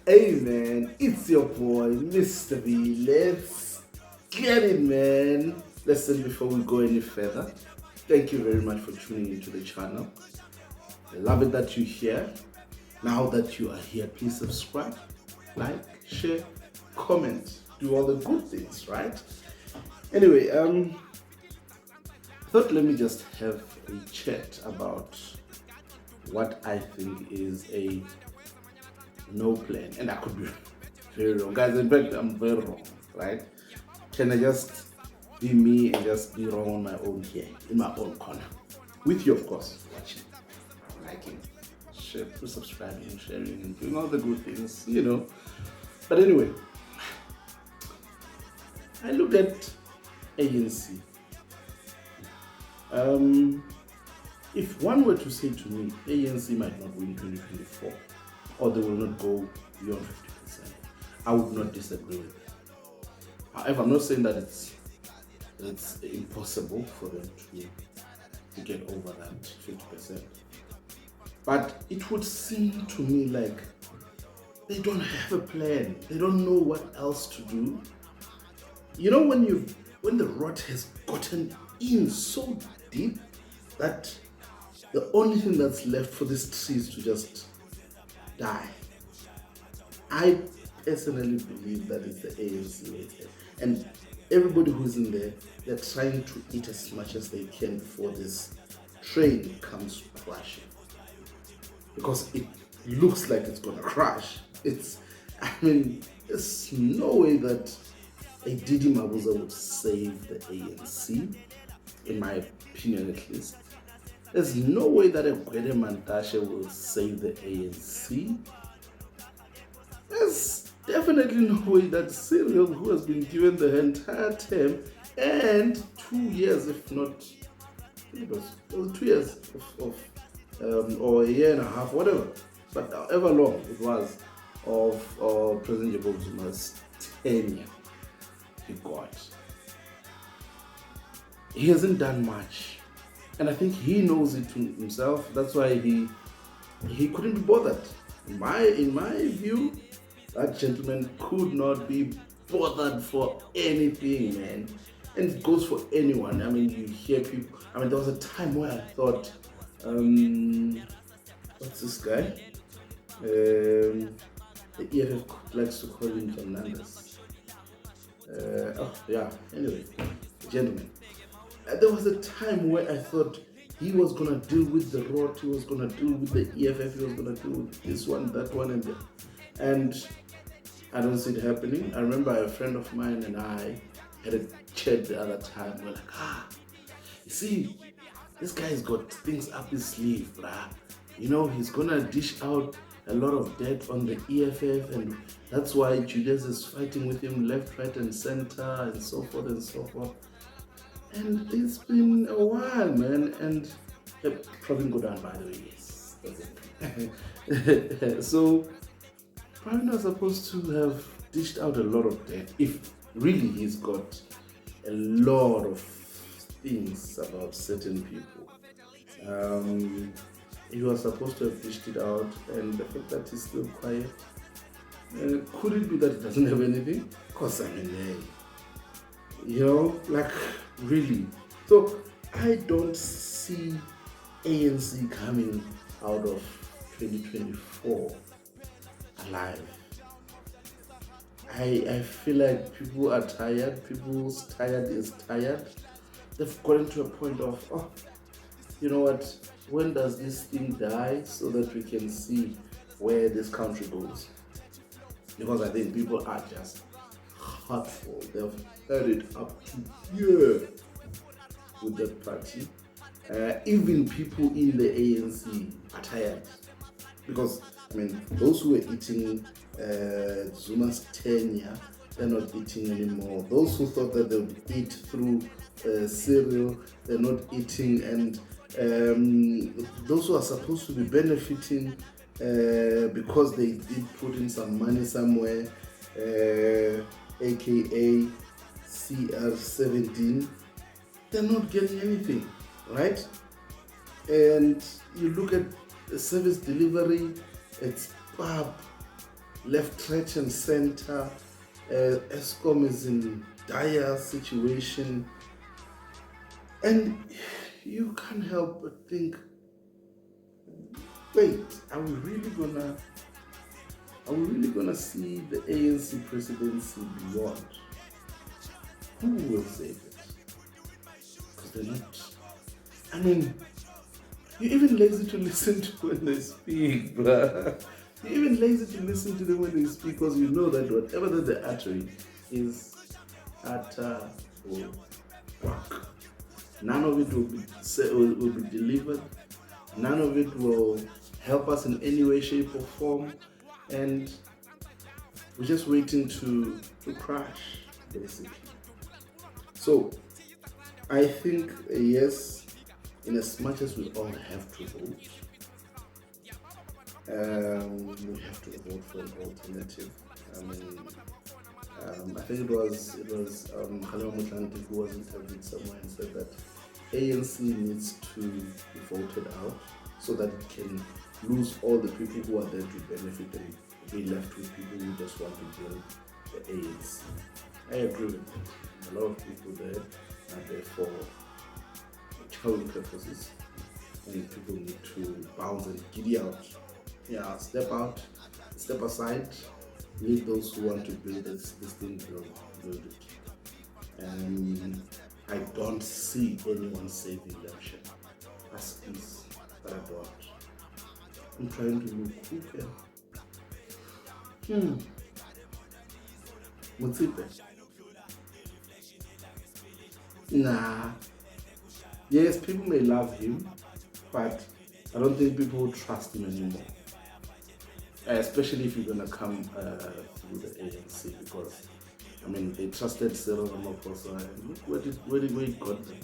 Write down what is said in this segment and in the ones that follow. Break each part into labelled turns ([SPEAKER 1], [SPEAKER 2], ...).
[SPEAKER 1] Hey man, it's your boy, Mr. V. Let's get it, man. Listen, before we go any further, thank you very much for tuning into the channel. I love it that you're here. Now that you are here, please subscribe, like, share, comment, do all the good things, right? Anyway, I thought let me just have a chat about what I think is a no plan, and I could be very wrong, guys. In fact, I'm very wrong, right? Can I just be me and just be wrong on my own here, in my own corner, with you, of course, watching, liking, share, subscribing, sharing, and doing all the good things. But anyway, I look at ANC. If one were to say to me, ANC might not win 2024, or they will not go beyond 50%, I would not disagree with it. However, I'm not saying that it's impossible for them to get over that 50%. But it would seem to me like they don't have a plan. They don't know what else to do. You know, when the rot has gotten in so deep that the only thing that's left for this tree is to just die. I personally believe that it's the ANC right there. And everybody who's in there, they're trying to eat as much as they can before this train comes crashing. Because it looks like it's gonna crash. There's no way that a Didi Mabuza would save the ANC, in my opinion at least. There's no way that a Gwede Mantashe will save the ANC. There's definitely no way that Cyril, who has been given the entire term and 2 years, if not, it was 2 years or a year and a half, whatever, but however long it was of President Jacob Zuma's tenure, he got. He hasn't done much, and I think he knows it to himself. That's why he couldn't be bothered. In my view, that gentleman could not be bothered for anything, man. And it goes for anyone. You hear people. There was a time where I thought, what's this guy? The EFF likes to call him Fernandez. Anyway, gentlemen. There was a time where I thought he was gonna deal with the rot, he was gonna deal with the EFF, he was gonna deal with this one, that one, and I don't see it happening. I remember a friend of mine and I had a chat the other time. We're like, you see, this guy's got things up his sleeve, bruh. He's gonna dish out a lot of debt on the EFF, and that's why Julius is fighting with him left, right, and center, and so forth and so forth. And it's been a while, man, and Pravin go down, by the way, yes. So Pravin was supposed to have dished out a lot of debt, if really he's got a lot of things about certain people. He was supposed to have dished it out, and the fact that he's still quiet, could it be that he doesn't have anything? Of course, really. So I don't see ANC coming out of 2024 alive. I feel like people are tired. People's tired is tired. They've gotten to a point of, you know what, when does this thing die so that we can see where this country goes? Because I think people are just hurtful. They've had it up to here with that party. Even people in the ANC are tired. Because, those who were eating Zuma's tenure, they're not eating anymore. Those who thought that they would eat through Cyril, they're not eating. And those who are supposed to be benefiting because they did put in some money somewhere, aka CR17, they're not getting anything, right? And you look at the service delivery, it's pub, left, right, and center. ESCOM is in dire situation, and you can't help but think, wait, are we really gonna see the ANC presidency beyond? Who will save it? Because they're not. I mean, you're even lazy to listen to when they speak, bruh. You're even lazy to listen to them when they speak because you know that whatever that they're uttering is utter work. None of it will be delivered. None of it will help us in any way, shape, or form. And we're just waiting to crash, basically. So, I think, yes, in as much as we all have to vote, we have to vote for an alternative. I mean, I think it was Khalema Mutlanti who was interviewed somewhere and said that ANC needs to be voted out so that it can lose all the people who are there to benefit and be left with people who just want to build the ANC. I agree with that. A lot of people there are there for economic purposes, and people need to bounce and giddy out. Yeah, step out, step aside, leave those who want to build this thing, build it. And I don't see anyone saving them shit. That's peace that I don't. I'm trying to look who can. Motsepe. Nah. Yes, people may love him, but I don't think people will trust him anymore. Especially if you're gonna come through the ANC, because I mean they trusted Cyril Ramaphosa and look where it got them.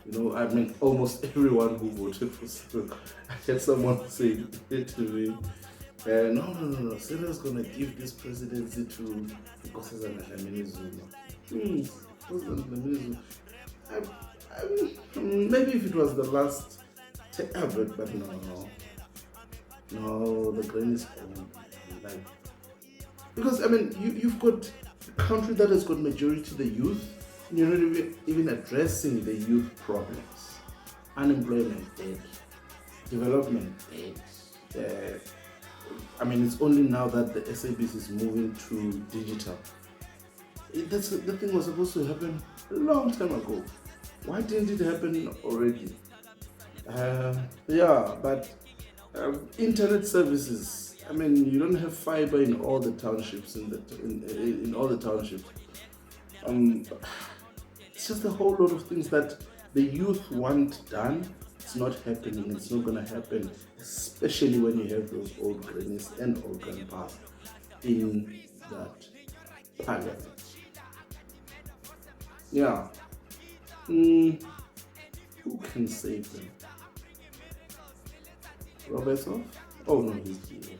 [SPEAKER 1] You know, I mean almost everyone who voted for Cyril. I had someone say to me, no, Cyril's gonna give this presidency to Nkosazana Dlamini Zuma. Nkosazana Dlamini Zuma. Maybe if it was the last ever, but no, the grain is old. Like, because I mean, you've got a country that has got majority the youth, and you're not even addressing the youth problems. Unemployment dead, development dead. I mean, it's only now that the SABC is moving to digital. The thing was supposed to happen a long time ago. Why didn't it happen already? But internet services. I mean, you don't have fiber in all the townships. In all the townships, it's just a whole lot of things that the youth want done. It's not happening. It's not gonna happen, especially when you have those old grannies and old grandpas in that parliament. Yeah. Who can save them? Robertson? Oh no, he's here.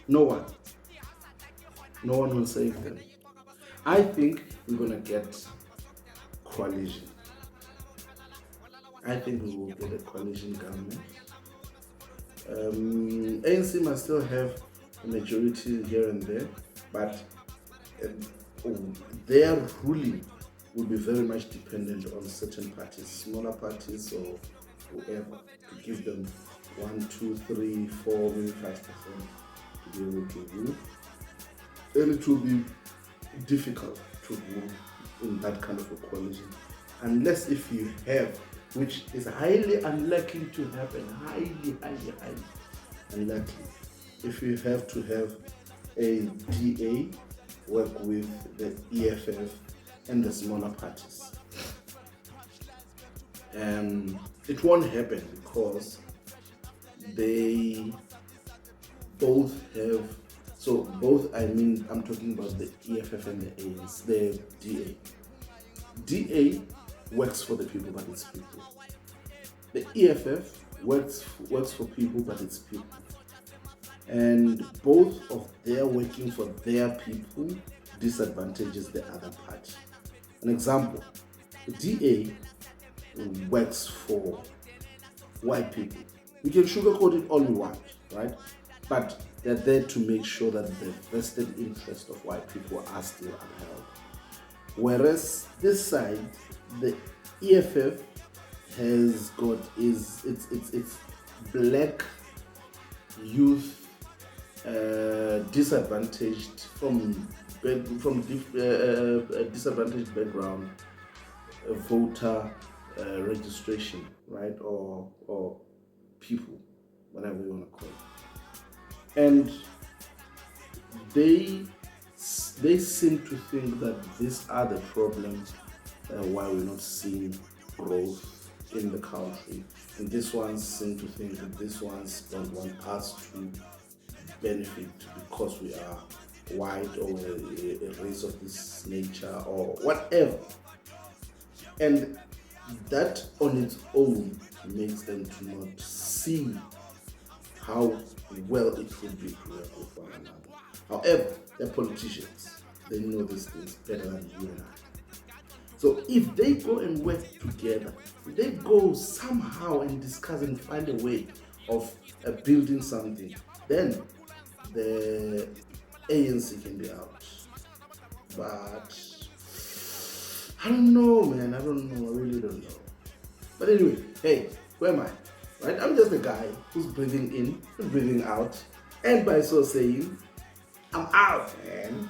[SPEAKER 1] No one. No one will save them. I think we're gonna get coalition. I think we will get a coalition government. ANC must still have a majority here and there, but their ruling will be very much dependent on certain parties, smaller parties or whoever, to give them 1, 2, 3, 4, maybe 5% to be able to rule. And it will be difficult to rule in that kind of a coalition, unless if you have, which is highly unlikely to happen, highly unlikely, if you have to have a DA work with the EFF and the smaller parties. It won't happen because they both have, I'm talking about the EFF and the ANC, the DA. DA works for the people, but it's people. The EFF works for people, but it's people. And both of their working for their people disadvantages the other party. An example, the DA works for white people. We can sugarcoat it all we want, right? But they're there to make sure that the vested interest of white people are still upheld. Whereas this side, the EFF has got it's black youth disadvantaged from disadvantaged background voter registration, right? Or people, whatever you want to call it. And they seem to think that these are the problems why we're not seeing growth in the country. And these ones seem to think that these ones don't want us to benefit because we are white or a race of this nature or whatever. And that on its own makes them to not see how well it could be to work with one another. However, they're politicians. They know these things better than you and I. So if they go and work together, if they go somehow and discuss and find a way of building something, then the ANC can be out. But I don't know, man. I don't know. I really don't know. But anyway, hey, who am I? Right? I'm just a guy who's breathing in and breathing out. And by so saying, I'm out, man.